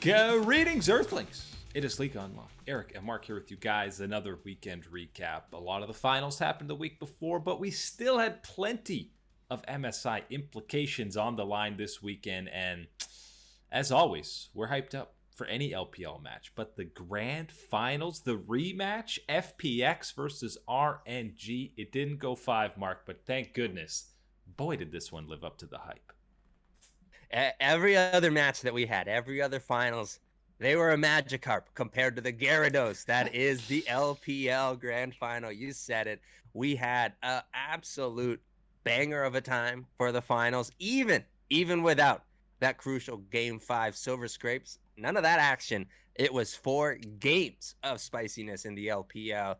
Greetings, Earthlings. It is League Unlocked. Eric and Mark here with you guys. Another weekend recap. A lot of the finals happened the week before, but we still had plenty of MSI implications on the line this weekend. And as always, we're hyped up for any LPL match. But the grand finals, the rematch, FPX versus RNG, it didn't go 5, Mark, but thank goodness. Boy, did this one live up to the hype. Every other match that we had, every other finals, they were a Magikarp compared to the Gyarados. That is the LPL Grand Final. You said it. We had an absolute banger of a time for the finals, even without that crucial Game 5 Silver Scrapes. None of that action. It was 4 games of spiciness in the LPL.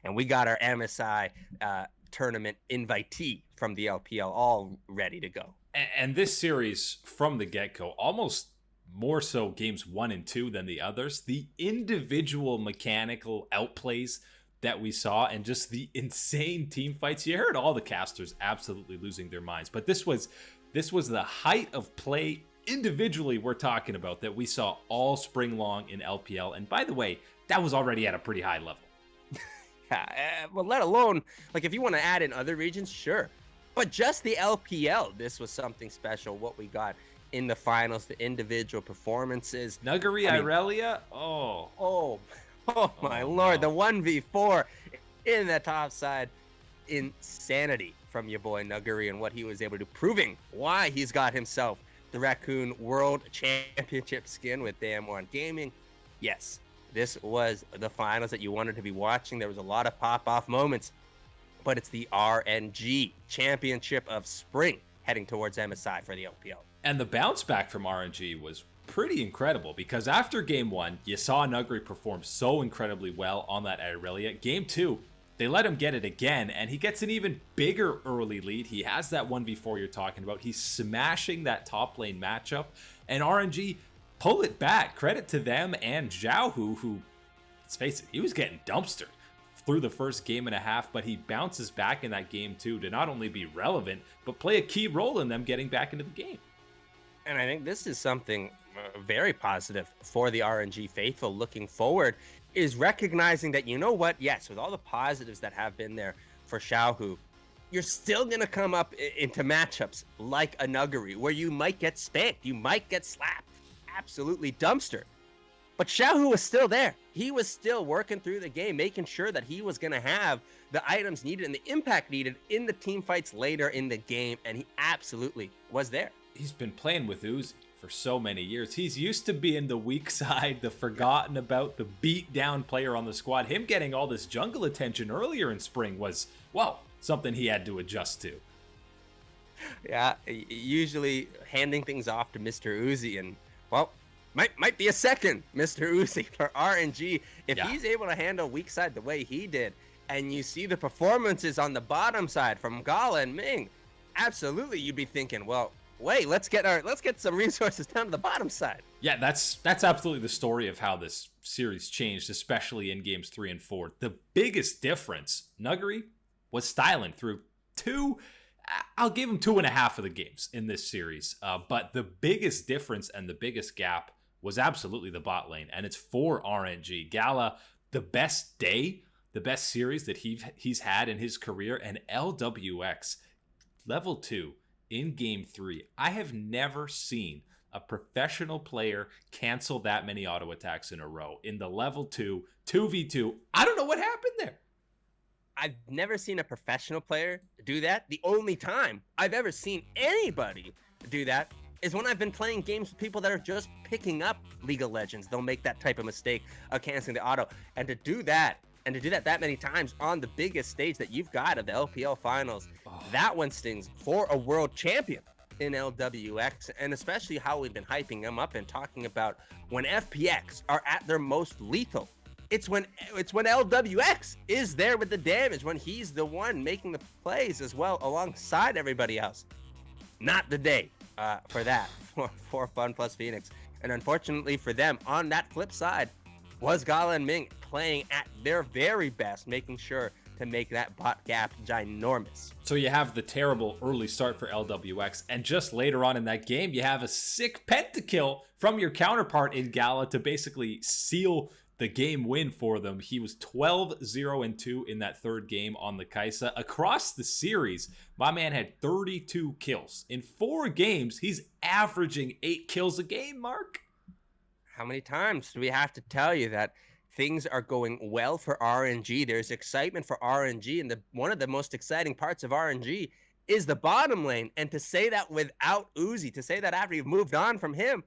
And we got our MSI tournament invitee from the LPL all ready to go. And this series from the get-go, almost more so games 1 and 2 than the others. The individual mechanical outplays that we saw and just the insane team fights. You heard all the casters absolutely losing their minds. But this was the height of play individually we're talking about that we saw all spring long in LPL. And by the way, that was already at a pretty high level. Well, let alone, like, if you want to add in other regions, sure. But just the LPL, this was something special, what we got in the finals, the individual performances. Nuguri, Irelia? Oh my lord. The 1v4 in the top side. Insanity from your boy Nuguri and what he was able to, proving why he's got himself the Raccoon World Championship skin with Damn One Gaming. Yes, this was the finals that you wanted to be watching. There was a lot of pop-off moments. But it's the RNG Championship of Spring heading towards MSI for the LPL. And the bounce back from RNG was pretty incredible because after Game 1, you saw Nuguri perform so incredibly well on that Irelia. Game 2, they let him get it again, and he gets an even bigger early lead. He has that 1v4 you're talking about. He's smashing that top lane matchup, and RNG pull it back. Credit to them and Xiaohu, who, let's face it, he was getting dumpstered through the first game and a half, but he bounces back in that game 2 to not only be relevant, but play a key role in them getting back into the game. And I think this is something very positive for the RNG faithful looking forward, is recognizing that, you know what, yes, with all the positives that have been there for Xiaohu, you're still going to come up into matchups like a Nuguri, where you might get spanked, you might get slapped, absolutely dumpstered. But Xiaohu was still there. He was still working through the game, making sure that he was going to have the items needed and the impact needed in the team fights later in the game, and he absolutely was there. He's been playing with Uzi for so many years. He's used to being the weak side, the forgotten about, the beat down player on the squad. Him getting all this jungle attention earlier in spring was, well, something he had to adjust to. Yeah, usually handing things off to Mr. Uzi, and, well, might be a second Mr. Uzi for RNG if he's able to handle weak side the way he did. And you see the performances on the bottom side from Gala and Ming. Absolutely, you'd be thinking, well, wait, let's get some resources down to the bottom side. Yeah, that's absolutely the story of how this series changed, especially in games 3 and 4. The biggest difference, Nuguri was styling through 2. I'll give him 2.5 of the games in this series. But the biggest difference and the biggest gap was absolutely the bot lane, and it's for RNG. Gala, the best day, the best series that he's had in his career, and LWX, level 2 in game 3. I have never seen a professional player cancel that many auto attacks in a row in the level 2, 2v2. I don't know what happened there. I've never seen a professional player do that. The only time I've ever seen anybody do that is when I've been playing games with people that are just picking up League of Legends. They'll make that type of mistake of canceling the auto. And to do that many times on the biggest stage that you've got of the LPL finals, that one stings for a world champion in LWX, and especially how we've been hyping them up and talking about when FPX are at their most lethal. It's when LWX is there with the damage, when he's the one making the plays as well alongside everybody else. Not the day for that for Fun plus Phoenix. And unfortunately for them, on that flip side, was Gala and Ming playing at their very best, making sure to make that bot gap ginormous. So you have the terrible early start for LWX, and just later on in that game, you have a sick pentakill from your counterpart in Gala to basically seal the game win for them. He was 12-0-2 in that third game on the Kaisa. Across the series, my man had 32 kills. In 4 games, he's averaging 8 kills a game, Mark. How many times do we have to tell you that things are going well for RNG? There's excitement for RNG, and one of the most exciting parts of RNG is the bottom lane. And to say that without Uzi, to say that after you've moved on from him,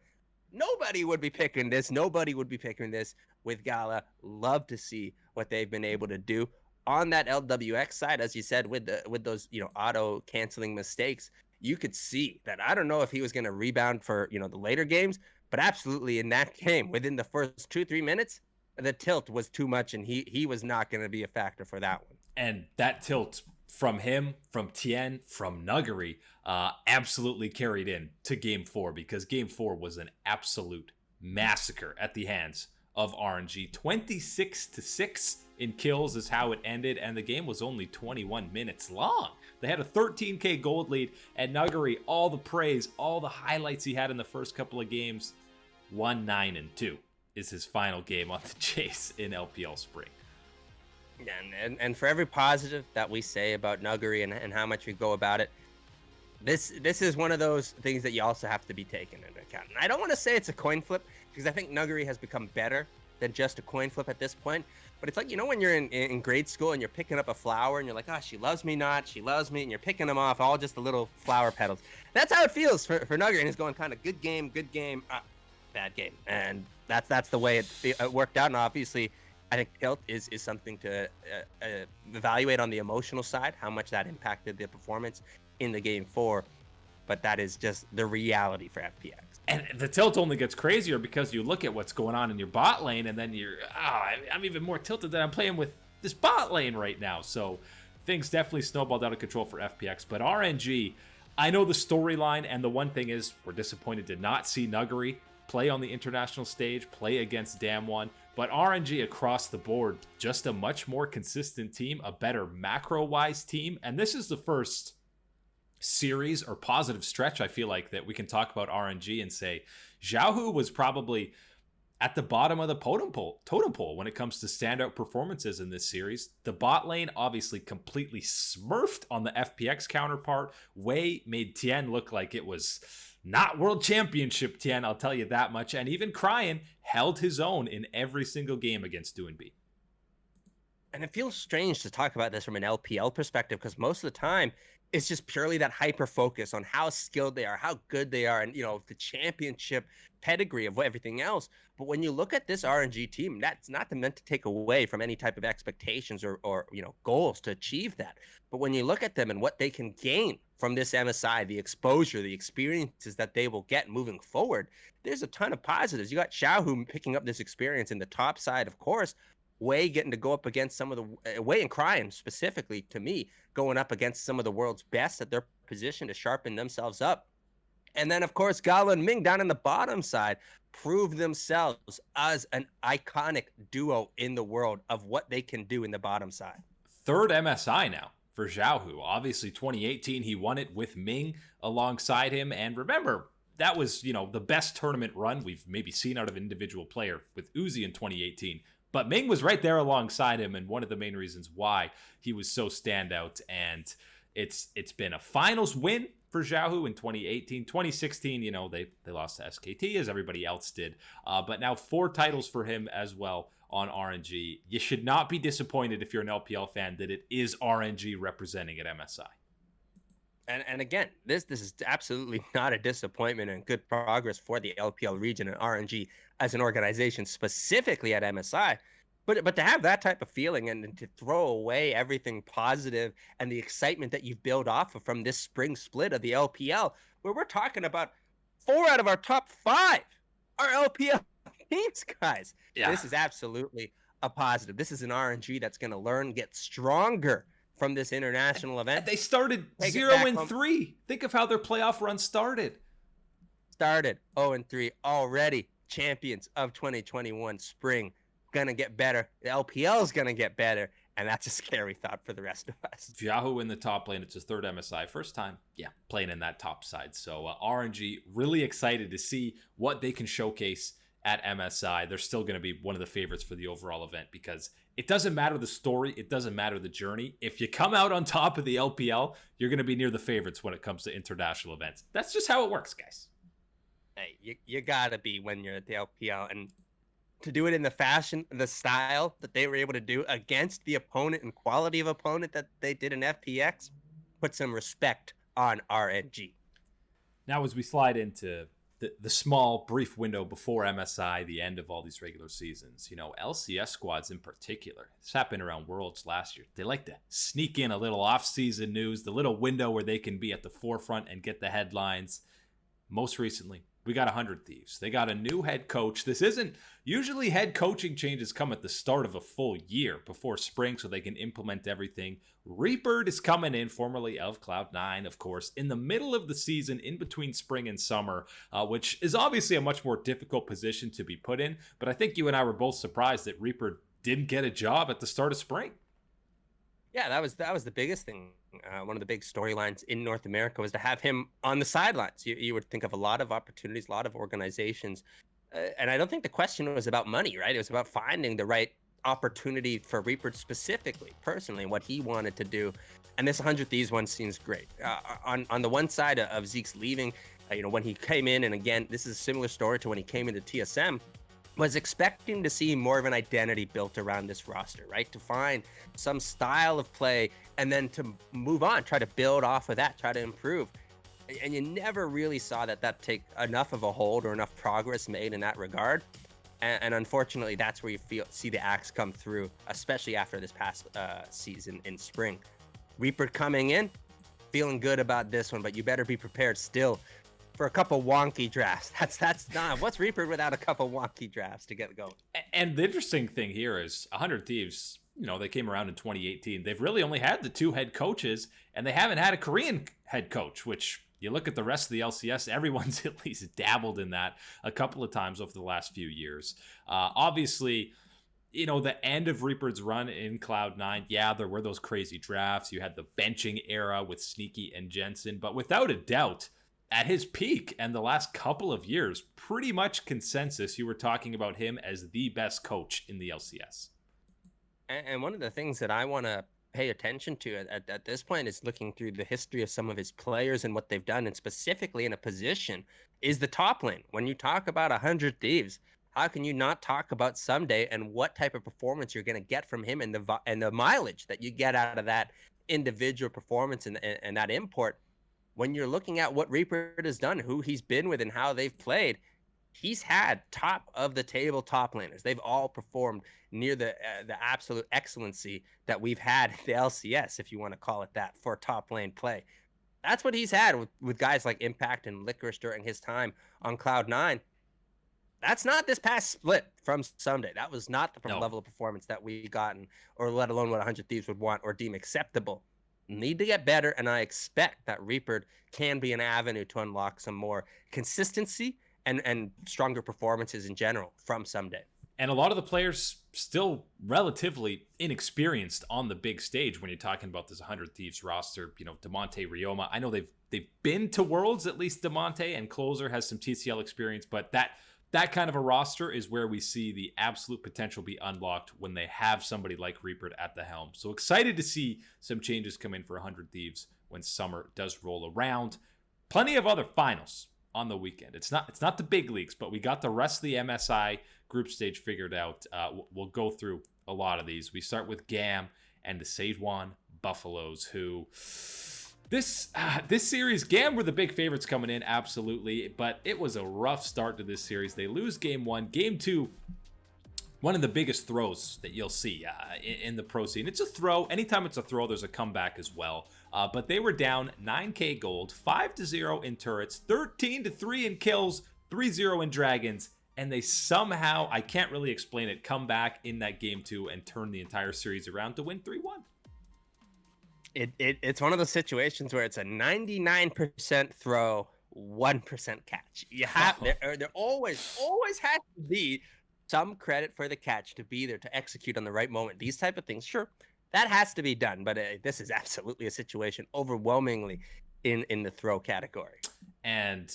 nobody would be picking this. Nobody would be picking this with Gala. Love to see what they've been able to do on that LWX side, as you said, with those auto canceling mistakes. You could see that. I don't know if he was going to rebound for the later games, but absolutely in that game, within the first 2-3 minutes, the tilt was too much, and he was not going to be a factor for that one. And that tilt from him, from Tien, from Nuguri, absolutely carried in to Game 4, because Game 4 was an absolute massacre at the hands of RNG. 26-6 in kills is how it ended, and the game was only 21 minutes long. They had a 13k gold lead, and Nuguri, all the praise, all the highlights he had in the first couple of games, 1-9-2 is his final game on the chase in LPL Spring. And for every positive that we say about Nuguri and how much we go about it, this is one of those things that you also have to be taken into account. And I don't want to say it's a coin flip, because I think Nuguri has become better than just a coin flip at this point. But it's like, when you're in grade school and you're picking up a flower and you're like, oh, she loves me not, she loves me, and you're picking them off, all just the little flower petals. That's how it feels for Nuguri, and he's going kind of good game, bad game. And that's the way it worked out. And obviously, I think tilt is something to evaluate on the emotional side, how much that impacted the performance in the Game 4. But that is just the reality for FPX. And the tilt only gets crazier because you look at what's going on in your bot lane, and then I'm even more tilted that I'm playing with this bot lane right now. So things definitely snowballed out of control for FPX. But RNG, I know the storyline, and the one thing is we're disappointed to not see Nuguri play on the international stage, play against Damwon. But RNG across the board, just a much more consistent team, a better macro-wise team. And this is the first series or positive stretch, I feel like, that we can talk about RNG and say Xiaohu was probably at the bottom of the totem pole when it comes to standout performances in this series. The bot lane obviously completely smurfed on the FPX counterpart. Wei made Tien look like it was not World Championship Tien, I'll tell you that much. And even Cryan held his own in every single game against DoinB. And it feels strange to talk about this from an LPL perspective, because most of the time it's just purely that hyper focus on how skilled they are, how good they are, and the championship pedigree of everything else. But when you look at this RNG team, that's not meant to take away from any type of expectations or goals to achieve that. But when you look at them and what they can gain from this MSI, the exposure, the experiences that they will get moving forward, there's a ton of positives. You got Xiaohu picking up this experience in the top side, of course. Wei getting to go up against some of the Wei and Cryan specifically, to me, going up against some of the world's best at their position to sharpen themselves up. And then, of course, Gala and Ming down in the bottom side prove themselves as an iconic duo in the world of what they can do in the bottom side. Third MSI now for Xiaohu. Obviously, 2018, he won it with Ming alongside him. And remember, that was, the best tournament run we've maybe seen out of an individual player with Uzi in 2018. But Ming was right there alongside him, and one of the main reasons why he was so standout. And it's been a finals win for Xiaohu in 2018. 2016, they lost to SKT, as everybody else did. But now 4 titles for him as well on RNG. You should not be disappointed if you're an LPL fan that it is RNG representing at MSI. And again, this is absolutely not a disappointment, and good progress for the LPL region and RNG as an organization, specifically at MSI. But to have that type of feeling and to throw away everything positive and the excitement that you've built off of from this spring split of the LPL, where we're talking about 4 out of our top 5 are LPL teams, guys. Yeah. This is absolutely a positive. This is an RNG that's going to learn, get stronger from this international event. And they started 0-3. Think of how their playoff run started. 0-3 already. Champions of 2021 spring. Gonna get better. The LPL is gonna get better. And that's a scary thought for the rest of us. Yahoo in the top lane. It's his third MSI. First time, playing in that top side. So RNG, really excited to see what they can showcase at MSI. They're still going to be one of the favorites for the overall event because it doesn't matter the story. It doesn't matter the journey. If you come out on top of the LPL, you're going to be near the favorites when it comes to international events. That's just how it works, guys. Hey, you got to be when you're at the LPL. And to do it in the style that they were able to do against the opponent and quality of opponent that they did in FPX, put some respect on RNG. Now, as we slide into the small, brief window before MSI, the end of all these regular seasons, LCS squads in particular, this happened around Worlds last year. They like to sneak in a little off-season news, the little window where they can be at the forefront and get the headlines. Most recently, we got 100 Thieves. They got a new head coach. This isn't usually head coaching changes come at the start of a full year before spring so they can implement everything. Reaper is coming in, formerly of Cloud9, of course, in the middle of the season, in between spring and summer, which is obviously a much more difficult position to be put in. But I think you and I were both surprised that Reaper didn't get a job at the start of spring. Yeah, that was the biggest thing. One of the big storylines in North America was to have him on the sidelines. You would think of a lot of opportunities, a lot of organizations. And I don't think the question was about money, right? It was about finding the right opportunity for Reaper specifically, personally, what he wanted to do. And this 100 Thieves one seems great. On the one side of Zeke's leaving, when he came in, and again, this is a similar story to when he came into TSM, was expecting to see more of an identity built around this roster, right? To find some style of play and then to move on, try to build off of that, try to improve. And you never really saw that take enough of a hold or enough progress made in that regard. And unfortunately, that's where you see the axe come through, especially after this past season in spring. Reaper coming in, feeling good about this one, but you better be prepared still for a couple wonky drafts. That's not what's Reaper without a couple wonky drafts to get going. And the interesting thing here is 100 Thieves, they came around in 2018. They've really only had the two head coaches, and they haven't had a Korean head coach, which you look at the rest of the LCS, everyone's at least dabbled in that a couple of times over the last few years. Obviously, the end of Reaper's run in Cloud9, there were those crazy drafts. You had the benching era with Sneaky and Jensen, but without a doubt, at his peak and the last couple of years, pretty much consensus, you were talking about him as the best coach in the LCS. And one of the things that I want to pay attention to at this point is looking through the history of some of his players and what they've done, and specifically in a position, is the top lane. When you talk about 100 Thieves, how can you not talk about Someday and what type of performance you're going to get from him and the mileage that you get out of that individual performance and that import? When you're looking at what Reaper has done, who he's been with and how they've played, he's had top of the table top laners. They've all performed near the absolute excellency that we've had in the LCS, if you want to call it that, for top lane play. That's what he's had with guys like Impact and Licorice during his time on Cloud9. That's not this past split from Someday. That was not the level of performance that we gotten, or let alone what 100 Thieves would want or deem acceptable. Need to get better, and I expect that Reaper can be an avenue to unlock some more consistency and stronger performances in general from Someday. And a lot of the players still relatively inexperienced on the big stage when you're talking about this 100 Thieves roster. DeMonte, Rioma, I know they've been to Worlds, at least DeMonte, and Closer has some TCL experience, but that kind of a roster is where we see the absolute potential be unlocked when they have somebody like Reaper at the helm. So excited to see some changes come in for 100 Thieves when summer does roll around. Plenty of other finals on the weekend. It's not the big leagues, but we got the rest of the MSI group stage figured out. We'll go through a lot of these. We start with GAM and the Sejuan Buffaloes, who this series, GAM were the big favorites coming in, absolutely, but it was a rough start to this series. They lose game 1. Game 2, one of the biggest throws that you'll see in the pro scene. It's a throw. Anytime it's a throw, there's a comeback as well. But they were down 9k gold, 5-0 in turrets, 13-3 in kills, 3-0 in dragons, and they somehow, I can't really explain it, come back in that game 2 and turn the entire series around to win 3-1. It's one of those situations where it's a 99% throw, 1% catch. You have there always has to be some credit for the catch to be there to execute on the right moment. These type of things, sure, That has to be done, but this is absolutely a situation overwhelmingly in the throw category. And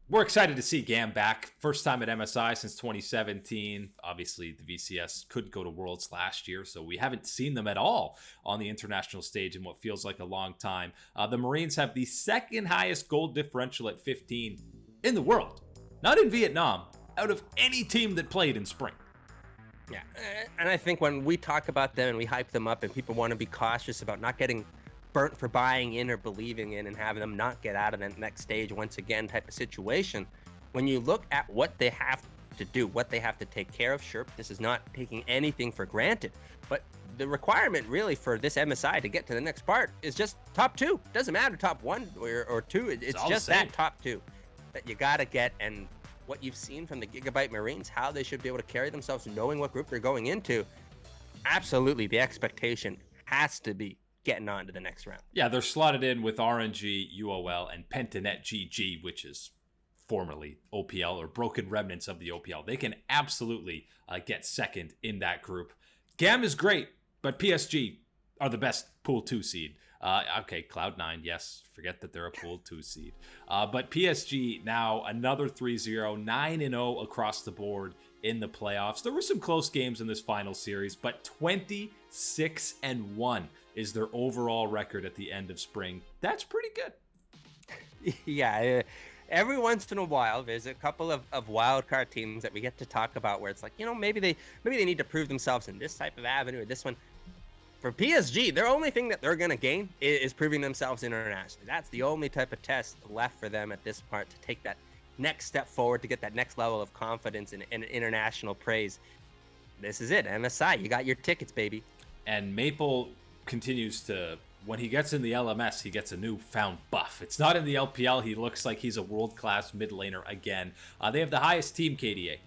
we're excited to see Gam back. First time at MSI since 2017. Obviously, the VCS couldn't go to Worlds last year, so we haven't seen them at all on the international stage in what feels like a long time. The Marines have the second highest gold differential at 15 in the world. Not in Vietnam, out of any team that played in spring. Yeah, and I think when we talk about them and we hype them up and people want to be cautious about not getting burnt for buying in or believing in and having them not get out of the next stage once again type of situation, when you look at what they have to do, what they have to take care of, sure, this is not taking anything for granted, but the requirement really for this MSI to get to the next part is just top 2. Doesn't matter top 1 or 2, it's just that top 2 that you got to get. And what you've seen from the Gigabyte Marines, how they should be able to carry themselves, knowing what group they're going into, absolutely the expectation has to be getting on to the next round. Yeah, they're slotted in with RNG, UOL, and Pentanet GG, which is formerly OPL or Broken Remnants of the OPL. They can absolutely get second in that group. GAM is great, but PSG are the best Pool 2 seed. Okay, Cloud9, yes, forget that they're a Pool 2 seed. But PSG now another 3-0, 9-0 across the board in the playoffs. There were some close games in this final series, but 26-1 is their overall record at the end of spring. That's pretty good. Yeah, every once in a while, there's a couple of wild card teams that we get to talk about where it's like, maybe they need to prove themselves in this type of avenue or this one. For PSG, their only thing that they're going to gain is proving themselves internationally. That's the only type of test left for them at this part to take that next step forward, to get that next level of confidence and international praise. This is it. MSI, you got your tickets, baby. And Maple continues to, when he gets in the LMS, he gets a newfound buff. It's not in the LPL. He looks like he's a world-class mid laner again. They have the highest team KDA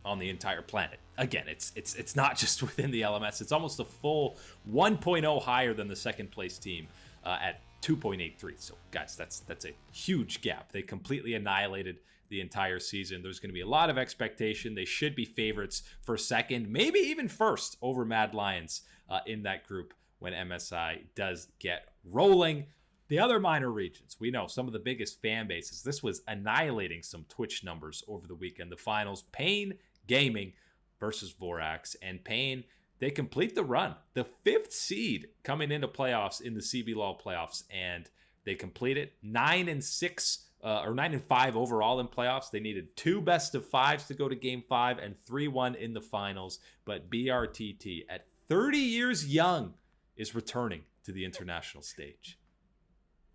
on the entire planet. Again, it's not just within the LMS. It's almost a full 1.0 higher than the second place team at 2.83. So guys, that's a huge gap. They completely annihilated the entire season. There's going to be a lot of expectation. They should be favorites for second, maybe even first over Mad Lions in that group when MSI does get rolling. The other minor regions, we know some of the biggest fan bases. This was annihilating some Twitch numbers over the weekend. The finals, Pain Gaming versus Vorax, and Pain, they complete the run. The 5th seed coming into playoffs in the CBLOL playoffs, and they complete it 9-6 or 9-5 overall in playoffs. They needed 2 best of 5s to go to game 5 and 3-1 in the finals. But BRTT, at 30 years young, is returning to the international stage.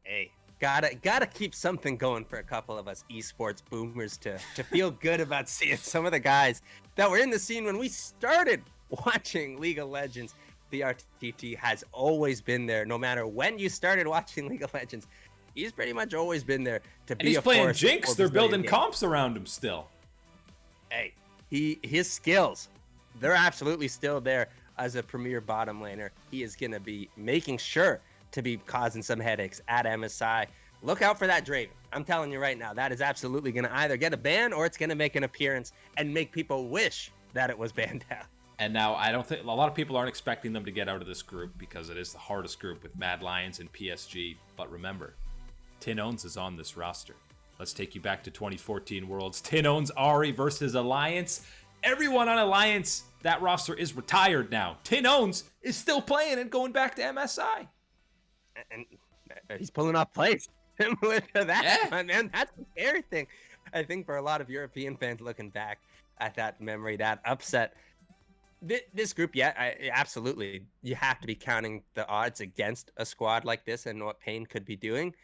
Hey, gotta keep something going for a couple of us esports boomers to feel good about seeing some of the guys that were in the scene when we started watching League of Legends. The RTT has always been there. No matter when you started watching League of Legends, he's pretty much always been there to be. And he's playing Jinx. They're building comps around him still. Hey, his skills, they're absolutely still there as a premier bottom laner. He is gonna be making sure to be causing some headaches at MSI. Look out for that Draven. I'm telling you right now, that is absolutely going to either get a ban or it's going to make an appearance and make people wish that it was banned out. And now I don't think a lot of people aren't expecting them to get out of this group because it is the hardest group with Mad Lions and PSG. But remember, Tin Owns is on this roster. Let's take you back to 2014 Worlds. Tin Owns Ari versus Alliance. Everyone on Alliance, that roster is retired now. Tin Owns is still playing and going back to MSI. And he's pulling off plays similar to that, yeah. Man. That's the scary thing. I think for a lot of European fans looking back at that memory, that upset, this group, absolutely, you have to be counting the odds against a squad like this and what Pain could be doing.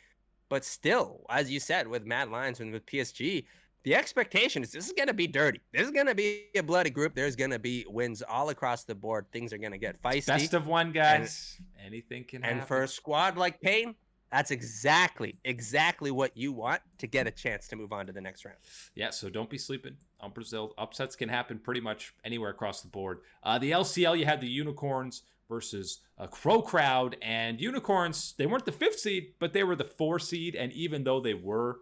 But still, as you said, with Mad Lions and with PSG, the expectation is this is going to be dirty. This is going to be a bloody group. There's going to be wins all across the board. Things are going to get feisty. Best of one, guys. Anything can happen. And for a squad like Pain, that's exactly what you want to get a chance to move on to the next round. Yeah, so don't be sleeping on Brazil. Upsets can happen pretty much anywhere across the board. The LCL, you had the Unicorns versus a Crow Crowd. And Unicorns, they weren't the 5th seed, but they were the 4 seed. And even though they were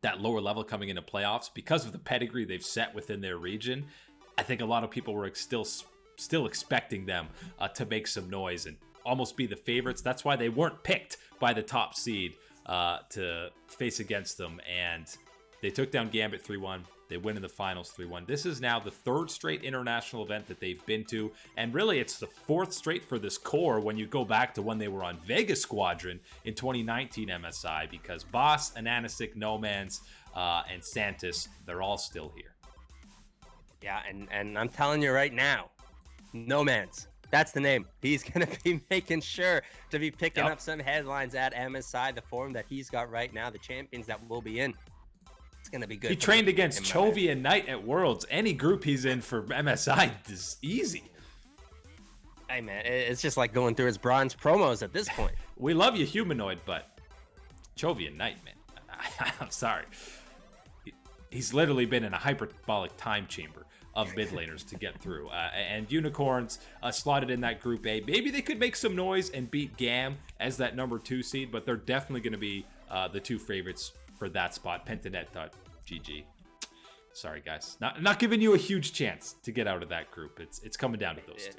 that lower level coming into playoffs, because of the pedigree they've set within their region, I think a lot of people were still still expecting them to make some noise and almost be the favorites. That's why they weren't picked by the top seed to face against them. And they took down Gambit 3-1. They win in the finals 3-1. This is now the third straight international event that they've been to. And really, it's the fourth straight for this core when you go back to when they were on Vegas Squadron in 2019 MSI, because Boss, Ananasik, Nomans, and Santis, they're all still here. Yeah, and I'm telling you right now, Nomans, that's the name. He's going to be making sure to be picking up some headlines at MSI, the form that he's got right now, the champions that will be in. It's going to be good. He trained against Chovy and Knight at Worlds. Any group he's in for MSI is easy. Hey, man, it's just like going through his bronze promos at this point. We love you, Humanoid, but Chovy and Knight, man. I'm sorry. He's literally been in a hyperbolic time chamber of mid laners to get through. And Unicorns slotted in that Group A. Maybe they could make some noise and beat GAM as that number 2 seed, but they're definitely going to be the 2 favorites for that spot. Pentanet.gg. Sorry, guys. Not giving you a huge chance to get out of that group. It's coming down to those 2.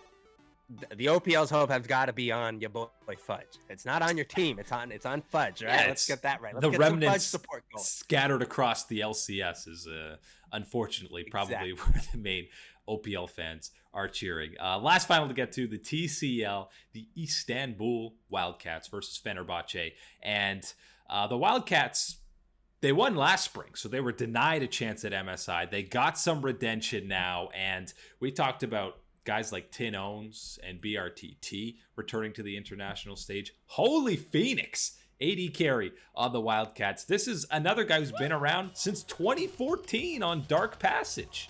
The OPL's hope has got to be on your boy Fudge. It's not on your team. It's on Fudge, right? Let's get that right. Let's the get remnants some Fudge support going. Scattered across the LCS is unfortunately probably where the main OPL fans are cheering. Last final to get to, the TCL, the Istanbul Wildcats versus Fenerbahce. And the Wildcats, they won last spring, so they were denied a chance at MSI. They got some redemption now, and we talked about guys like Tin Owns and BRTT returning to the international stage. Holy Phoenix, AD carry on the Wildcats. This is another guy who's been around since 2014 on Dark Passage.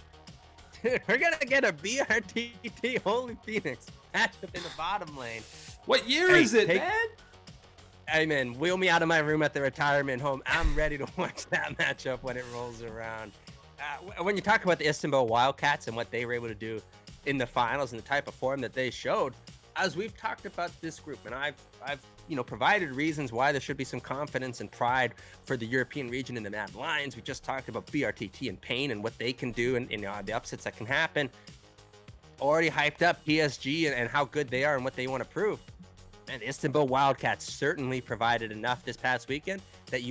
We're going to get a BRTT Holy Phoenix matchup in the bottom lane. What year is it, man? Hey, man, wheel me out of my room at the retirement home. I'm ready to watch that matchup when it rolls around. When you talk about the Istanbul Wildcats and what they were able to do in the finals and the type of form that they showed, as we've talked about this group, and I've provided reasons why there should be some confidence and pride for the European region in the Mad Lions. We just talked about BRTT and Pain and what they can do and the upsets that can happen. Already hyped up PSG and how good they are and what they want to prove. And the Istanbul Wildcats certainly provided enough this past weekend that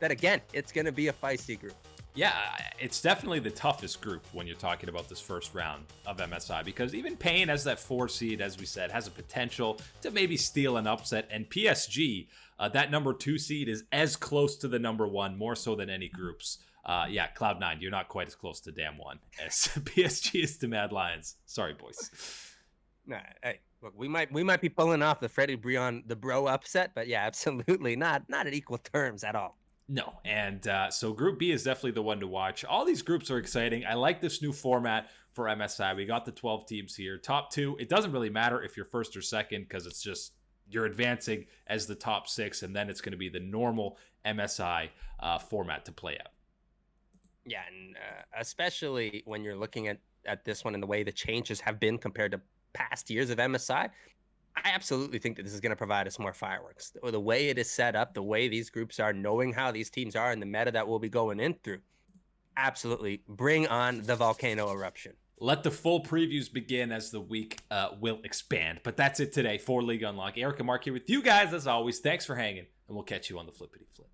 that, again, it's going to be a feisty group. Yeah, it's definitely the toughest group when you're talking about this first round of MSI, because even Pain as that 4 seed, as we said, has a potential to maybe steal an upset. And PSG, that number 2 seed, is as close to the number 1, more so than any groups. Yeah, Cloud9, you're not quite as close to Damn 1 as PSG is to Mad Lions. Sorry, boys. Nah, hey, look, we might be pulling off the Freddie Brion, the bro upset, but yeah, absolutely not at equal terms at all. No, and so Group B is definitely the one to watch. All these groups are exciting. I like this new format for MSI. We got the 12 teams here. Top 2, it doesn't really matter if you're first or second, because it's just you're advancing as the top 6, and then it's going to be the normal MSI format to play out. Yeah, and especially when you're looking at this one and the way the changes have been compared to past years of MSI, I absolutely think that this is going to provide us more fireworks. The way it is set up, the way these groups are, knowing how these teams are, and the meta that we'll be going in through. Absolutely. Bring on the volcano eruption. Let the full previews begin as the week will expand. But that's it today for League Unlock. Eric and Mark here with you guys as always. Thanks for hanging, and we'll catch you on the flippity flip.